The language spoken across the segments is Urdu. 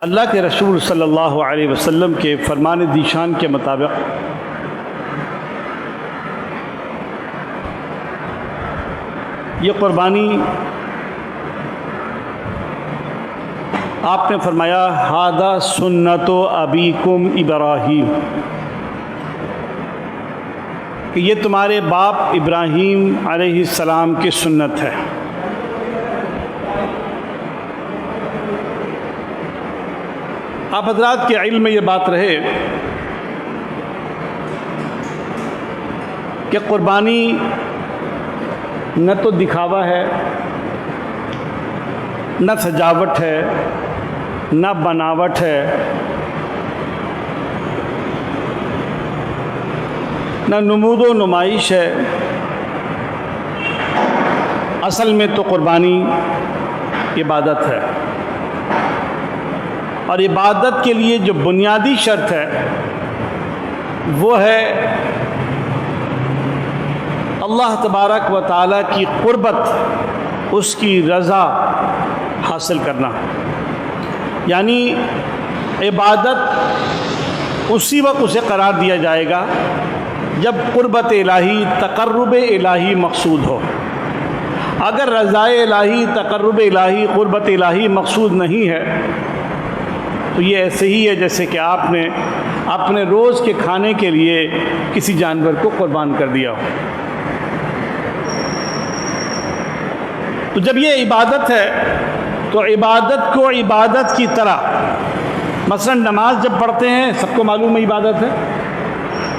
اللہ کے رسول صلی اللہ علیہ وسلم کے فرمان ذیشان کے مطابق یہ قربانی آپ نے فرمایا ھذا سنت ابیکم ابراہیم، کہ یہ تمہارے باپ ابراہیم علیہ السلام کی سنت ہے۔ آپ حضرات کے علم میں یہ بات رہے کہ قربانی نہ تو دکھاوا ہے، نہ سجاوٹ ہے، نہ بناوٹ ہے، نہ نمود و نمائش ہے۔ اصل میں تو قربانی عبادت ہے، اور عبادت کے لیے جو بنیادی شرط ہے وہ ہے اللہ تبارک و تعالیٰ کی قربت، اس کی رضا حاصل کرنا۔ یعنی عبادت اسی وقت اسے قرار دیا جائے گا جب قربت الہی، تقرب الہی مقصود ہو۔ اگر رضا الہی، تقرب الہی، قربت الہی مقصود نہیں ہے تو یہ ایسے ہی ہے جیسے کہ آپ نے اپنے روز کے کھانے کے لیے کسی جانور کو قربان کر دیا ہو۔ تو جب یہ عبادت ہے تو عبادت کو عبادت کی طرح، مثلا نماز جب پڑھتے ہیں سب کو معلوم ہے عبادت ہے،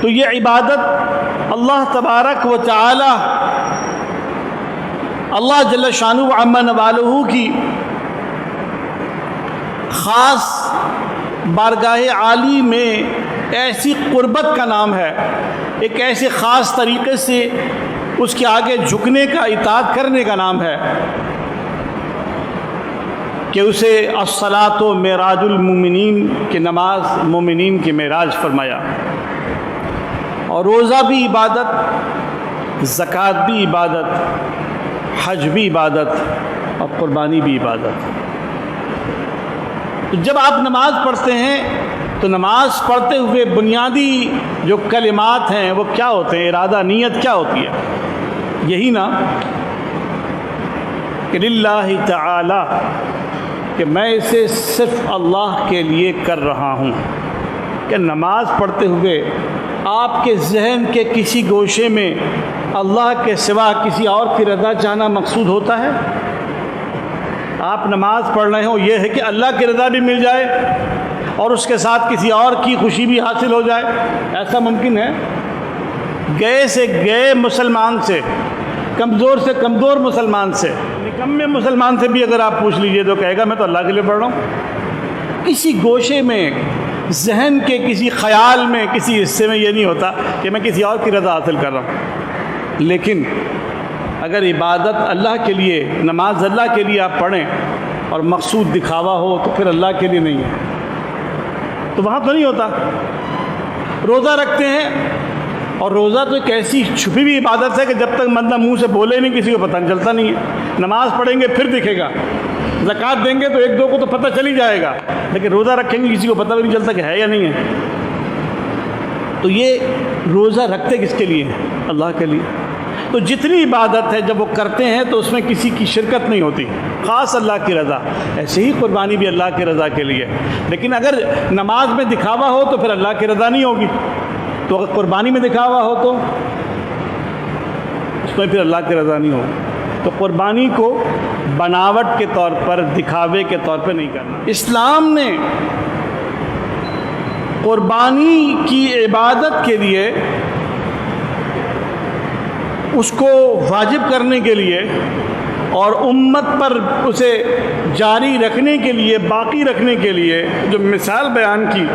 تو یہ عبادت اللہ تبارک و تعالی، اللہ جل شانہ عم نوالہ کی خاص بارگاہ عالی میں ایسی قربت کا نام ہے، ایک ایسے خاص طریقے سے اس کے آگے جھکنے کا، اطاعت کرنے کا نام ہے کہ اسے الصلاۃ معراج المومنین، کہ نماز مومنین کی معراج فرمایا۔ اور روزہ بھی عبادت، زکوٰۃ بھی عبادت، حج بھی عبادت، اور قربانی بھی عبادت۔ تو جب آپ نماز پڑھتے ہیں تو نماز پڑھتے ہوئے بنیادی جو کلمات ہیں وہ کیا ہوتے ہیں؟ ارادہ، نیت کیا ہوتی ہے؟ یہی نا کہ للہ تعالی، کہ میں اسے صرف اللہ کے لیے کر رہا ہوں۔ کہ نماز پڑھتے ہوئے آپ کے ذہن کے کسی گوشے میں اللہ کے سوا کسی اور کی رضا چاہنا مقصود ہوتا ہے؟ آپ نماز پڑھ رہے ہوں، یہ ہے کہ اللہ کی رضا بھی مل جائے اور اس کے ساتھ کسی اور کی خوشی بھی حاصل ہو جائے؟ ایسا ممکن ہے؟ گئے سے گئے مسلمان سے، کمزور سے کمزور مسلمان سے، نکمے مسلمان سے بھی اگر آپ پوچھ لیجئے تو کہے گا میں تو اللہ کے لیے پڑھ رہا ہوں۔ کسی گوشے میں، ذہن کے کسی خیال میں، کسی حصے میں یہ نہیں ہوتا کہ میں کسی اور کی رضا حاصل کر رہا ہوں۔ لیکن اگر عبادت اللہ کے لیے، نماز اللہ کے لیے آپ پڑھیں اور مقصود دکھاوا ہو تو پھر اللہ کے لیے نہیں ہے، تو وہاں تو نہیں ہوتا۔ روزہ رکھتے ہیں، اور روزہ تو ایک ایسی چھپی ہوئی عبادت ہے کہ جب تک بندہ منہ سے بولے نہیں کسی کو پتہ چلتا نہیں ہے۔ نماز پڑھیں گے پھر دکھے گا، زکوٰۃ دیں گے تو ایک دو کو تو پتہ چل ہی جائے گا، لیکن روزہ رکھیں گے کسی کو پتہ بھی نہیں چلتا کہ ہے یا نہیں ہے۔ تو یہ روزہ رکھتے کس کے لیے ہیں؟ اللہ کے لیے۔ تو جتنی عبادت ہے جب وہ کرتے ہیں تو اس میں کسی کی شرکت نہیں ہوتی، خاص اللہ کی رضا۔ ایسے ہی قربانی بھی اللہ کی رضا کے لیے۔ لیکن اگر نماز میں دکھاوا ہو تو پھر اللہ کی رضا نہیں ہوگی، تو اگر قربانی میں دکھاوا ہو تو اس میں پھر اللہ کی رضا نہیں ہوگی۔ تو قربانی کو بناوٹ کے طور پر، دکھاوے کے طور پہ نہیں کرنا۔ اسلام نے قربانی کی عبادت کے لیے، اس کو واجب کرنے کے لیے اور امت پر اسے جاری رکھنے کے لیے، باقی رکھنے کے لیے جو مثال بیان کی